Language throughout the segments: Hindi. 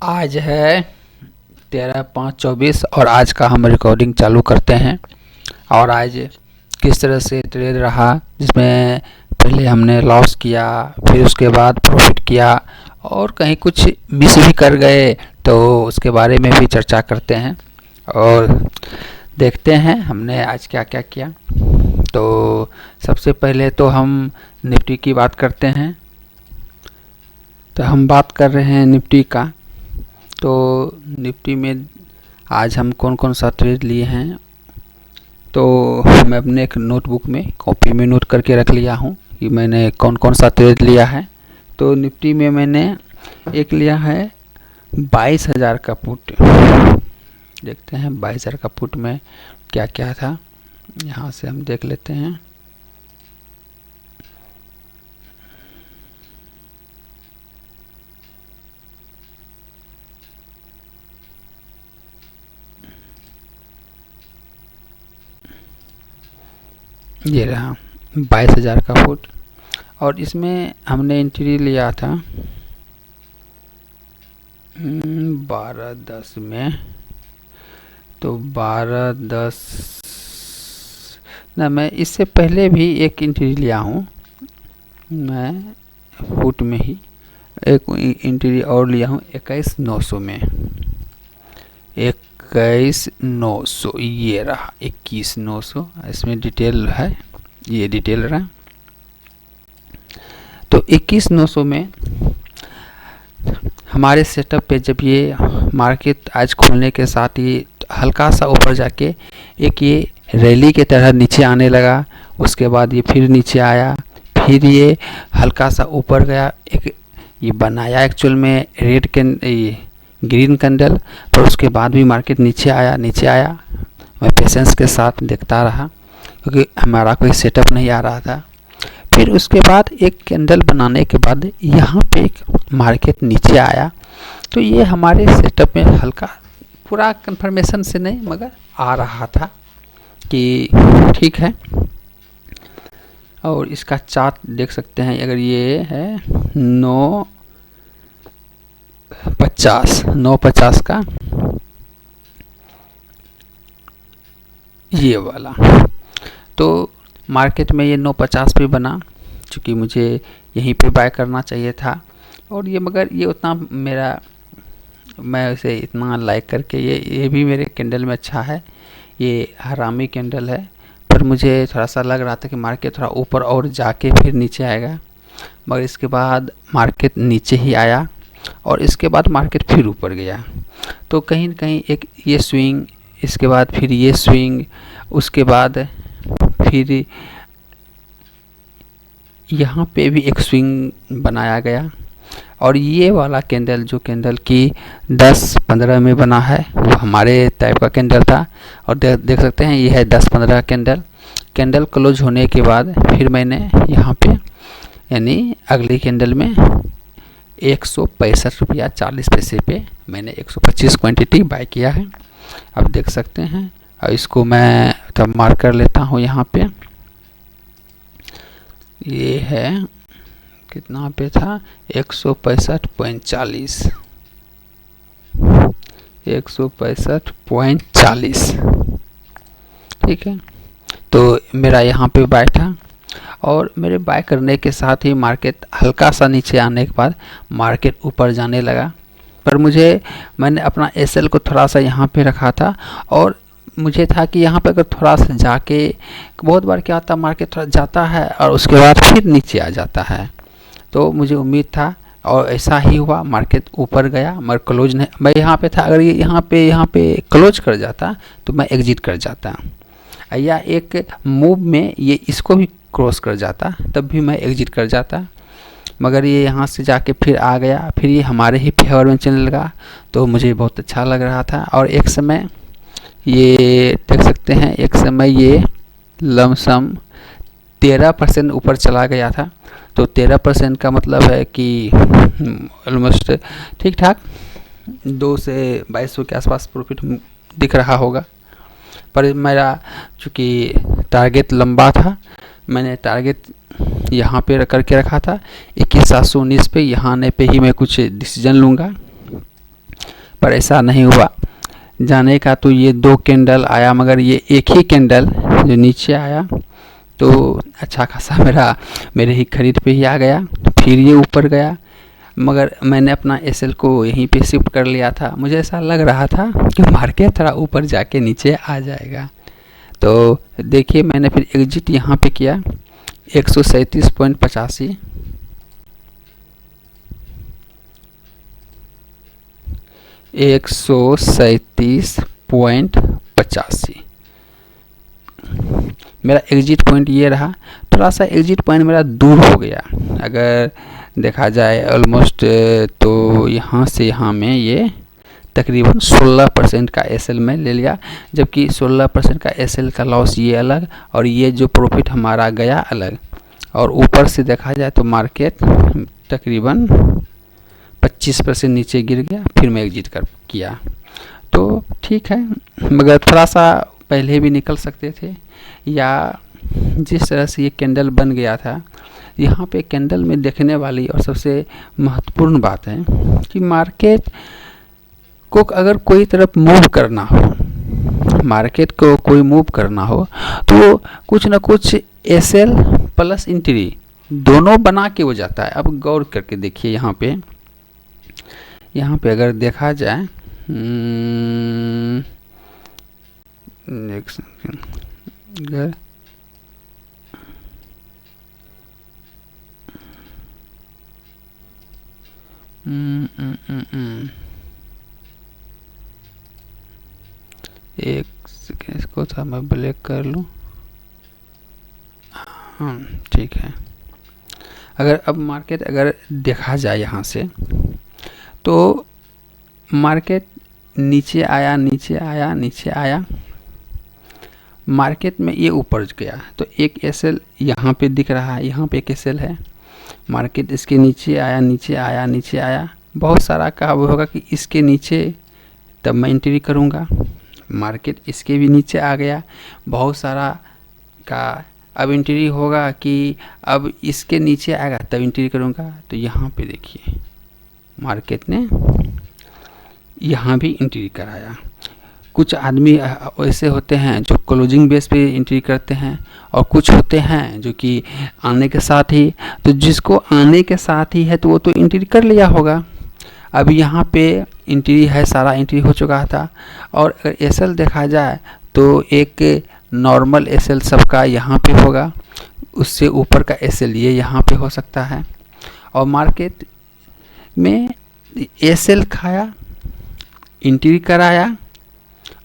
आज है 13/5/24 और आज का हम रिकॉर्डिंग चालू करते हैं। और आज किस तरह से ट्रेड रहा, जिसमें पहले हमने लॉस किया, फिर उसके बाद प्रॉफिट किया और कहीं कुछ मिस भी कर गए, तो उसके बारे में भी चर्चा करते हैं और देखते हैं हमने आज क्या क्या किया। तो सबसे पहले तो हम निफ्टी की बात करते हैं। तो हम बात कर रहे हैं निफ्टी का। तो निफ्टी में आज हम कौन कौन सा ट्रेड लिए हैं, तो मैं अपने एक नोटबुक में कॉपी में नोट करके रख लिया हूँ कि मैंने कौन कौन सा ट्रेड लिया है। तो निफ्टी में मैंने एक लिया है 22,000 का पुट। देखते हैं 22,000 का पुट में क्या क्या था, यहाँ से हम देख लेते हैं। ये रहा 22,000 का फुट और इसमें हमने एंट्री लिया था 12/10 में। तो 12/10 ना, मैं इससे पहले भी एक एंट्री लिया हूँ, मैं फुट में ही एक एंट्री और लिया हूँ 21,900 में। 21,900 ये रहा 21,900, इसमें डिटेल है, ये डिटेल रहा। तो 21,900 में हमारे सेटअप पे जब ये मार्केट आज खुलने के साथ ही हल्का सा ऊपर जाके एक ये रैली के तरह नीचे आने लगा, उसके बाद ये फिर नीचे आया, फिर ये हल्का सा ऊपर गया, एक ये बनाया एक्चुअल में रेड ग्रीन कैंडल, पर उसके बाद भी मार्केट नीचे आया। मैं पेशेंस के साथ देखता रहा क्योंकि हमारा कोई सेटअप नहीं आ रहा था। फिर उसके बाद एक कैंडल बनाने के बाद यहाँ पे एक मार्केट नीचे आया। तो ये हमारे सेटअप में हल्का पूरा कंफर्मेशन से नहीं मगर आ रहा था कि ठीक है। और इसका चार्ट देख सकते हैं, अगर ये है 950 का ये वाला, तो मार्केट में ये 950 पे बना, क्योंकि मुझे यहीं पे बाय करना चाहिए था। और ये मगर ये उतना मैं इसे इतना लाइक करके ये भी मेरे कैंडल में अच्छा है, ये हरामी कैंडल है, पर मुझे थोड़ा सा लग रहा था कि मार्केट थोड़ा ऊपर और जाके फिर नीचे आएगा, मगर इसके बाद मार्केट नीचे ही आया और इसके बाद मार्केट फिर ऊपर गया। तो कहीं न कहीं एक ये स्विंग, इसके बाद फिर ये स्विंग, उसके बाद फिर यहाँ पे भी एक स्विंग बनाया गया। और ये वाला कैंडल जो कैंडल की 10-15 में बना है, वो हमारे टाइप का कैंडल था। और देख सकते हैं ये है 10-15 कैंडल क्लोज होने के बाद फिर मैंने यहाँ पे यानी अगली कैंडल में 165 रुपया 40 पैसे पे मैंने 125 क्वांटिटी बाय किया है। अब देख सकते हैं, और इसको मैं तब मार्क कर लेता हूँ यहाँ पे। ये है कितना पे था, 165.40, 165.40, ठीक है। तो मेरा यहाँ पे बाय था और मेरे बाय करने के साथ ही मार्केट हल्का सा नीचे आने के बाद मार्केट ऊपर जाने लगा। पर मैंने अपना एसएल को थोड़ा सा यहाँ पे रखा था और मुझे था कि यहाँ पे अगर थोड़ा सा जाके, बहुत बार क्या होता है मार्केट थोड़ा जाता है और उसके बाद फिर नीचे आ जाता है, तो मुझे उम्मीद था और ऐसा ही हुआ, मार्केट ऊपर गया मगर क्लोज नहीं। मैं यहाँ पे था, अगर ये यहाँ पे क्लोज कर जाता तो मैं एग्जिट कर जाता, या एक मूव में ये इसको भी क्रॉस कर जाता तब भी मैं एग्जिट कर जाता, मगर ये यहाँ से जाके फिर आ गया, फिर ये हमारे ही फेवर में चलने लगा, तो मुझे बहुत अच्छा लग रहा था। और एक समय ये देख सकते हैं, एक समय ये लमसम 13% ऊपर चला गया था। तो 13% का मतलब है कि ऑलमोस्ट ठीक ठाक 2 से 2200 के आसपास प्रॉफिट दिख रहा होगा। पर मेरा चूँकि टारगेट लंबा था, मैंने टारगेट यहाँ पे करके रखा था 21,719 पे। यहाँ आने पे ही मैं कुछ डिसीजन लूँगा पर ऐसा नहीं हुआ जाने का। तो ये 2 कैंडल आया, मगर ये एक ही कैंडल जो नीचे आया तो अच्छा खासा मेरे ही खरीद पे ही आ गया। तो फिर ये ऊपर गया, मगर मैंने अपना एसएल को यहीं पे शिफ्ट कर लिया था। मुझे ऐसा लग रहा था कि मार्केट थोड़ा ऊपर जाके नीचे आ जाएगा। तो देखिए मैंने फिर एग्जिट यहाँ पे किया 137.85, 137.85 मेरा एग्जिट पॉइंट ये रहा। थोड़ा सा एग्जिट पॉइंट मेरा दूर हो गया अगर देखा जाए ऑलमोस्ट, तो यहाँ से यहाँ में ये तकरीबन 16% का एसएल में ले लिया, जबकि 16% का एसएल का लॉस ये अलग और ये जो प्रॉफिट हमारा गया अलग। और ऊपर से देखा जाए तो मार्केट तकरीबन 25% नीचे गिर गया, फिर मैं एग्जिट किया। तो ठीक है, मगर थोड़ा सा पहले भी निकल सकते थे, या जिस तरह से ये कैंडल बन गया था। यहाँ पे कैंडल में देखने वाली और सबसे महत्वपूर्ण बात है कि मार्केट को अगर कोई तरफ मूव करना हो, मार्केट को कोई मूव करना हो तो कुछ ना कुछ एसएल प्लस एंट्री दोनों बना के हो जाता है। अब गौर करके देखिए यहाँ पे अगर देखा जाए अगर एक सेकेंड, इसको था मैं ब्लैक कर लूँ। हाँ ठीक है, अगर अब मार्केट अगर देखा जाए यहाँ से तो मार्केट नीचे आया नीचे आया नीचे आया, मार्केट में ये ऊपर गया तो एक एसएल यहाँ पे दिख रहा है, यहाँ पे एक एसएल है। मार्केट इसके नीचे आया नीचे आया नीचे आया, बहुत सारा का वो होगा कि इसके नीचे तब मैं एंट्री करूँगा। मार्केट इसके भी नीचे आ गया, बहुत सारा का अब एंट्री होगा कि अब इसके नीचे आएगा तब एंट्री करूँगा। तो यहाँ पे देखिए मार्केट ने यहाँ भी एंट्री कराया। कुछ आदमी ऐसे होते हैं जो क्लोजिंग बेस पे एंट्री करते हैं, और कुछ होते हैं जो कि आने के साथ ही, तो जिसको आने के साथ ही है तो वो तो एंट्री कर लिया होगा। अब यहाँ पे एंट्री है, सारा एंट्री हो चुका था। और अगर एसएल देखा जाए तो एक नॉर्मल एसएल सबका यहाँ पे होगा, उससे ऊपर का एसएल ये यहाँ पे हो सकता है। और मार्केट में एसएल खाया, एंट्री कराया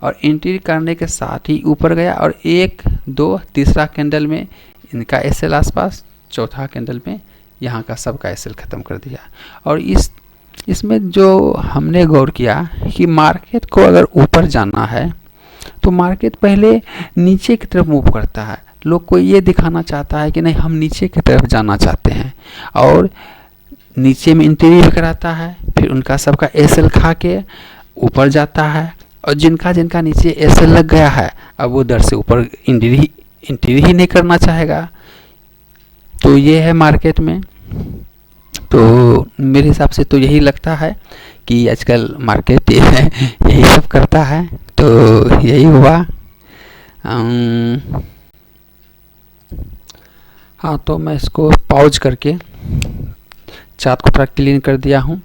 और एंट्री करने के साथ ही ऊपर गया, और 1 2 तीसरा कैंडल में इनका एसएल आसपास, चौथा कैंडल में यहाँ का सबका एसएल ख़त्म कर दिया। और इसमें जो हमने गौर किया कि मार्केट को अगर ऊपर जाना है तो मार्केट पहले नीचे की तरफ मूव करता है। लोग को ये दिखाना चाहता है कि नहीं हम नीचे की तरफ जाना चाहते हैं, और नीचे में एंट्री भी कराता है, फिर उनका सबका एसएल खा के ऊपर जाता है। और जिनका जिनका नीचे एसएल लग गया है अब वो दर से ऊपर एंट्री ही नहीं करना चाहेगा। तो ये है मार्केट में। तो मेरे हिसाब से तो यही लगता है कि आजकल मार्केट यही सब करता है। तो यही हुआ। हाँ, तो मैं इसको पॉज करके चार्ट को थोड़ा क्लीन कर दिया हूँ,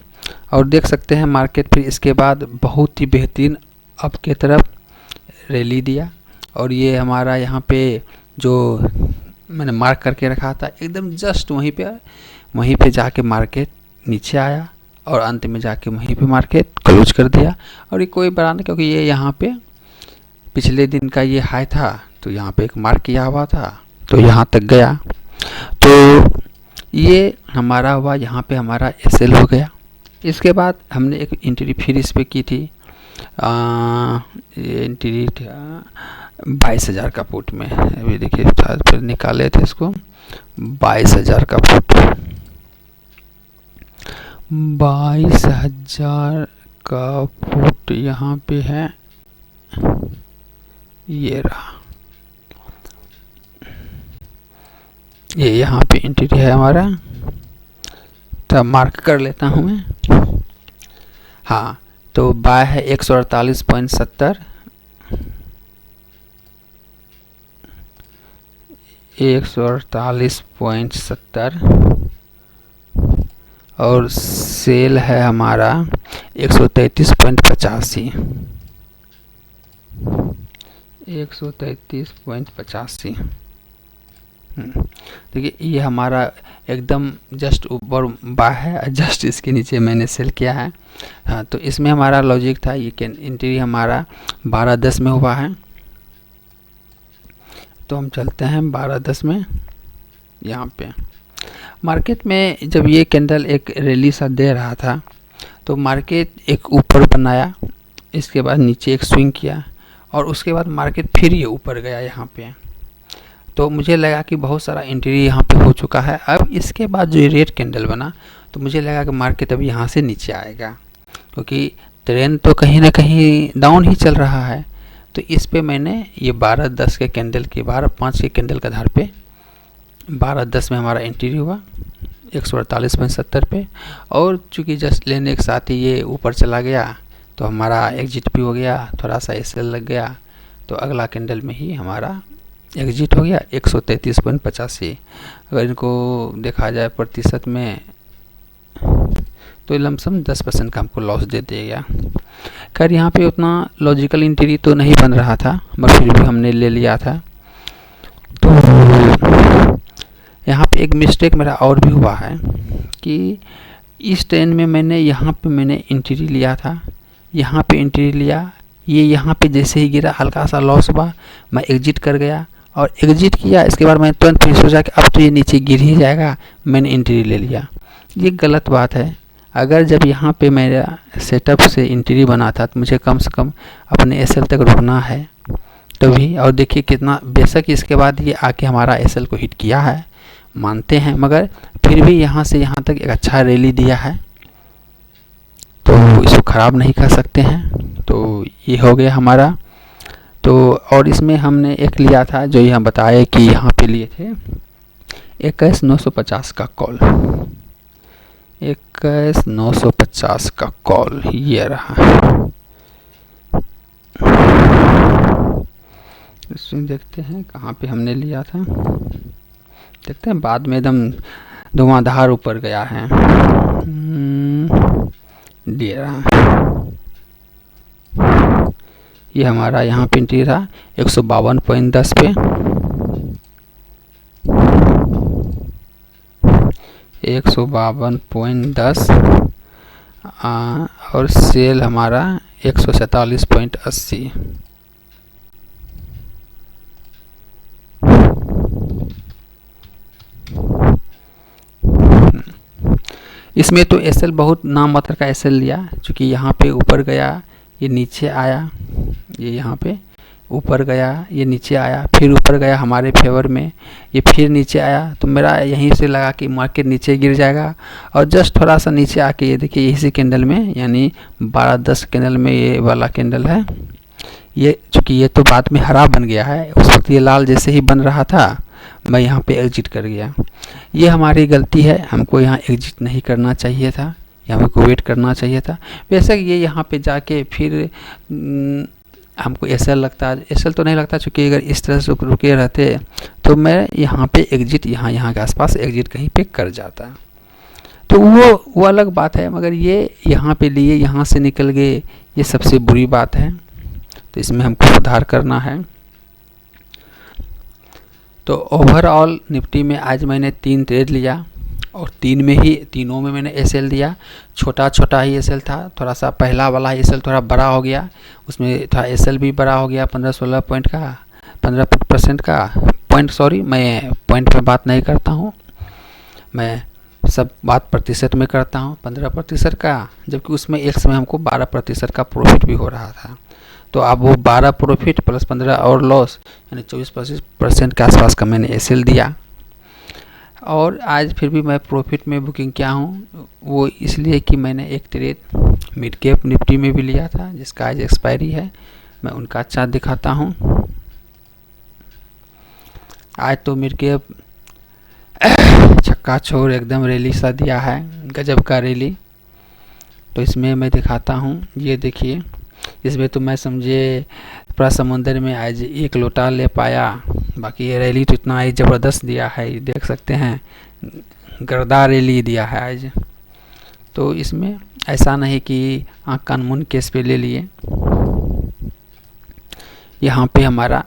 और देख सकते हैं मार्केट फिर इसके बाद बहुत ही बेहतरीन अप के तरफ रैली दिया। और ये हमारा यहाँ पे जो मैंने मार्क करके रखा था एकदम जस्ट वहीं पे जाके मार्केट नीचे आया, और अंत में जाके वहीं पे मार्केट क्लोज कर दिया। और ये कोई बड़ा नहीं, क्योंकि ये यहाँ पे पिछले दिन का ये हाई था, तो यहाँ पे एक मार्क किया हुआ था, तो यहाँ तक गया। तो ये हमारा हुआ, यहाँ पे हमारा एसएल हो गया। इसके बाद हमने एक एंट्री फिर इस पर की थी, ये एंट्री था 22,000 का फुट में। अभी देखिए फिर निकाले थे इसको, 22,000 का फुट, 22,000 का फुट यहाँ पे है, ये रहा, ये यहाँ पे एंट्री है हमारा। तब मार्क कर लेता हूँ मैं। हाँ, तो बाय है 148.70, 148.70, और सेल है हमारा 133.85, 133.85। देखिए ये हमारा एकदम जस्ट ऊपर बाय है, जस्ट इसके नीचे मैंने सेल किया है। हाँ, तो इसमें हमारा लॉजिक था, ये कैन एंट्री हमारा 12.10 में हुआ है। तो हम चलते हैं 12.10 में। यहाँ पे मार्केट में जब ये कैंडल एक रैली सा दे रहा था तो मार्केट एक ऊपर बनाया, इसके बाद नीचे एक स्विंग किया और उसके बाद मार्केट फिर ये ऊपर गया यहाँ पे। तो मुझे लगा कि बहुत सारा एंट्री यहाँ पे हो चुका है। अब इसके बाद जो ये रेड कैंडल बना तो मुझे लगा कि मार्केट अब यहाँ से नीचे आएगा, क्योंकि ट्रेंड तो कहीं ना कहीं डाउन ही चल रहा है। तो इस पे मैंने ये 12.10 के कैंडल के 12.5 के कैंडल के आधार पे 12.10 में हमारा एंट्री हुआ 148.70 पे, और चूँकि जस्ट लेने के साथ ही ये ऊपर चला गया तो हमारा एग्जिट भी हो गया, थोड़ा सा एसएल लग गया। तो अगला कैंडल में ही हमारा एग्जिट हो गया 133.85। अगर इनको देखा जाए प्रतिशत में तो लमसम 10% का हमको लॉस दे देगा। खैर यहाँ पे उतना लॉजिकल एंट्री तो नहीं बन रहा था, मगर फिर भी हमने ले लिया था। तो यहाँ पे एक मिस्टेक मेरा और भी हुआ है कि इस ट्रेंड में मैंने यहाँ पे मैंने एंट्री लिया था, यहाँ पे एंट्री लिया, ये यहाँ पे जैसे ही गिरा हल्का सा लॉस हुआ, मैं एग्जिट कर गया और एग्जिट किया। इसके बाद मैं तुरंत फिर सोचा कि अब तो ये नीचे गिर ही जाएगा, मैंने एंट्री ले लिया। ये गलत बात है। अगर जब यहाँ पे मेरा सेटअप से एंट्री बना था तो मुझे कम से कम अपने एसएल तक रुकना है तभी। और देखिए कितना, बेशक इसके बाद ये आके हमारा एसएल को हिट किया है, मानते हैं, मगर फिर भी यहाँ से यहाँ तक एक अच्छा रैली दिया है, तो इसको ख़राब नहीं कर सकते हैं। तो ये हो गया हमारा। तो और इसमें हमने एक लिया था जो यहाँ बताया कि यहाँ पे लिए थे 21,950 का कॉल, 21,950 का कॉल ये रहा। इसमें देखते हैं कहाँ पे हमने लिया था, देखते हैं बाद में एकदम धुआंधार ऊपर गया है। ये रहा, ये हमारा यहाँ पे एंट्री रहा 152.10 पे, 152.10 और सेल हमारा 147.80। इसमें तो एसएल बहुत नाम मात्र का एसएल लिया, क्योंकि यहाँ पे ऊपर गया, ये नीचे आया, ये यहाँ पे ऊपर गया, ये नीचे आया, फिर ऊपर गया हमारे फेवर में, ये फिर नीचे आया। तो मेरा यहीं से लगा कि मार्केट नीचे गिर जाएगा, और जस्ट थोड़ा सा नीचे आके ये देखिए इसी कैंडल में, यानी 12.10 कैंडल में ये वाला कैंडल है, ये चूँकि ये तो बाद में हरा बन गया है, उस वक्त ये लाल जैसे ही बन रहा था मैं यहाँ पे एग्जिट कर गया। ये हमारी गलती है, हमको यहाँ एग्जिट नहीं करना चाहिए था, यहाँ हमको वेट करना चाहिए था। बेशक ये यहाँ पे जाके फिर हमको एसएल लगता, एसएल तो नहीं लगता, चूँकि अगर इस तरह से रुके रहते तो मैं यहाँ पे एग्जिट यहाँ के आसपास एग्जिट कहीं पे कर जाता, तो वो अलग बात है। मगर ये यहाँ पे लिए, यहाँ से निकल गए, ये सबसे बुरी बात है। तो इसमें हमको सुधार करना है। तो ओवरऑल निफ्टी में आज मैंने 3 ट्रेड लिया और तीनों में मैंने एसएल दिया। छोटा ही एसएल था, थोड़ा सा पहला वाला एसएल थोड़ा बड़ा हो गया, उसमें थोड़ा एसएल भी बड़ा हो गया 15-16 पॉइंट का, 15% का पॉइंट, सॉरी मैं पॉइंट पे बात नहीं करता हूँ, मैं सब बात प्रतिशत में करता हूँ। 15% का, जबकि उसमें एक समय हमको 12% का प्रॉफिट भी हो रहा था। तो अब वो 12 प्रॉफिट प्लस 15 और लॉस, यानी 24% के आसपास का मैंने एसएल दिया। और आज फिर भी मैं प्रॉफिट में बुकिंग किया हूँ, वो इसलिए कि मैंने एक ट्रेड मिड कैप निफ्टी में भी लिया था जिसका आज एक्सपायरी है। मैं उनका चार्ट दिखाता हूँ। आज तो मिड कैप छक्का छोड़ एकदम रैली सा दिया है, गजब का रैली। तो इसमें मैं दिखाता हूँ, ये देखिए इसमें तो मैं समझे पूरा समुंदर में आज एक लोटा ले पाया। बाकी ये रैली तो इतना ही ज़बरदस्त दिया है, ये देख सकते हैं, गर्दा रैली दिया है आज। तो इसमें ऐसा नहीं कि आँख कान मुंह केस पे ले लिए। यहाँ पे हमारा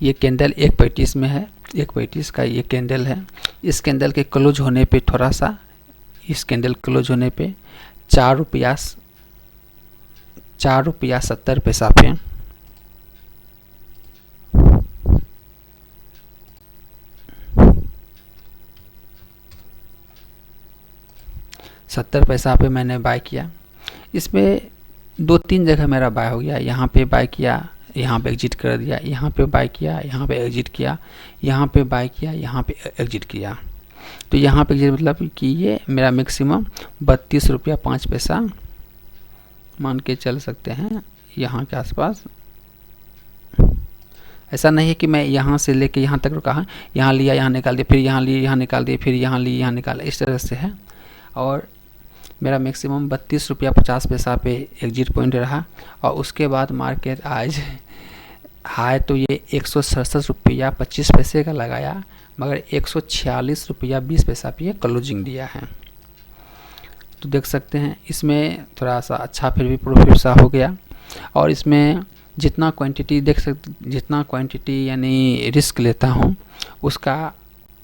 ये कैंडल 1 में है, 1 का ये कैंडल है। इस कैंडल के क्लोज होने पे थोड़ा सा, इस कैंडल क्लोज होने पे 4 रुपया 70 पैसा पे 70 पैसा पे मैंने बाय किया। इसमें 2-3 जगह मेरा बाय हो गया। यहाँ पे बाय किया, यहाँ पे एग्जिट कर दिया, यहाँ पे बाय किया, यहाँ पे एग्जिट किया, यहाँ पे बाय किया, यहाँ पे एग्जिट किया। तो यहाँ पे एग्जिट मतलब कि ये मेरा मैक्सिमम 32 रुपया 5 पैसा मान के चल सकते हैं यहाँ के आसपास। ऐसा नहीं है कि मैं यहाँ से लेके यहाँ तक रुका है, यहाँ लिया यहाँ निकाल दिया, फिर यहाँ लिए यहाँ निकाल दिया, फिर यहाँ लिए यहाँ निकाल, इस तरह से है। और मेरा मैक्सिमम 32 रुपया 50 पैसा पे एग्जिट पॉइंट रहा। और उसके बाद मार्केट आज हाई तो ये 167 रुपया 25 पैसे का लगाया, मगर 146 रुपया 20 पैसा पे क्लोजिंग दिया है। तो देख सकते हैं इसमें थोड़ा सा अच्छा फिर भी प्रॉफिट सा हो गया। और इसमें जितना क्वांटिटी देख सकते, जितना क्वांटिटी यानी रिस्क लेता हूँ उसका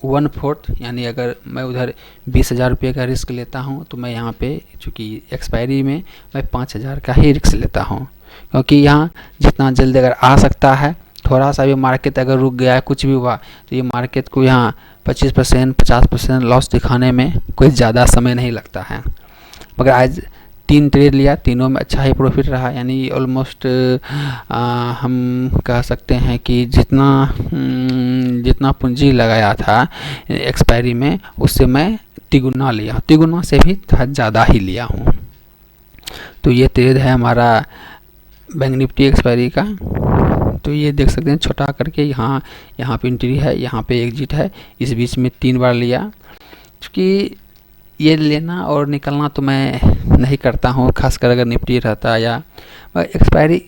1/4, यानी अगर मैं उधर 20,000 रुपये का रिस्क लेता हूँ तो मैं यहाँ पे चूँकि एक्सपायरी में मैं 5,000 का ही रिस्क लेता हूँ, क्योंकि यहाँ जितना जल्दी अगर आ सकता है, थोड़ा सा भी मार्केट अगर रुक गया है, कुछ भी हुआ, तो ये मार्केट को यहाँ 25% 50% लॉस दिखाने में कोई ज़्यादा समय नहीं लगता है। मगर आज 3 ट्रेड लिया, तीनों में अच्छा ही प्रॉफिट रहा, यानी ऑलमोस्ट हम कह सकते हैं कि जितना पूंजी लगाया था एक्सपायरी में उससे मैं तिगुना लिया, तिगुना से भी ज़्यादा ही लिया हूँ। तो ये ट्रेड है हमारा बैंक निफ्टी एक्सपायरी का। तो ये देख सकते हैं छोटा करके यहाँ पे एंट्री है, यहाँ पे एग्जिट है, इस बीच में 3 बार लिया। क्योंकि ये लेना और निकलना तो मैं नहीं करता हूँ, खासकर अगर निफ्टी रहता या एक्सपायरी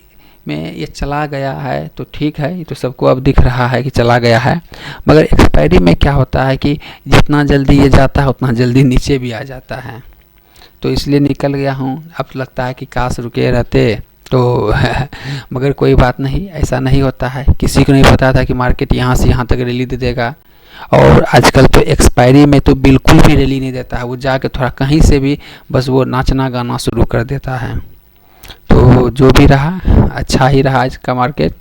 में ये चला गया है तो ठीक है, ये तो सबको अब दिख रहा है कि चला गया है। मगर एक्सपायरी में क्या होता है कि जितना जल्दी ये जाता है उतना जल्दी नीचे भी आ जाता है। तो इसलिए निकल गया हूँ। अब लगता है कि काश रुके रहते तो मगर कोई बात नहीं, ऐसा नहीं होता है। किसी को नहीं पता था कि मार्केट यहाँ से यहाँ तक रैली दे देगा। और आजकल तो एक्सपायरी में तो बिल्कुल भी रैली नहीं देता है, वो जाके थोड़ा कहीं से भी बस वो नाचना गाना शुरू कर देता है। तो जो भी रहा अच्छा ही रहा आज का मार्केट।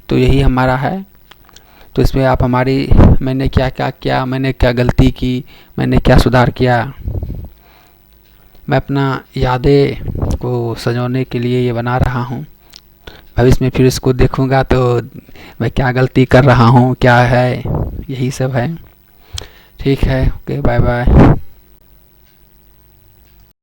तो यही हमारा है। तो इसमें आप हमारी मैंने क्या क्या किया, मैंने क्या गलती की, मैंने क्या सुधार किया, मैं अपना यादें को सजोने के लिए ये बना रहा हूँ। भविष्य में फिर इसको देखूँगा तो मैं क्या गलती कर रहा हूँ, क्या है, यही सब है। ठीक है, ओके, बाय बाय।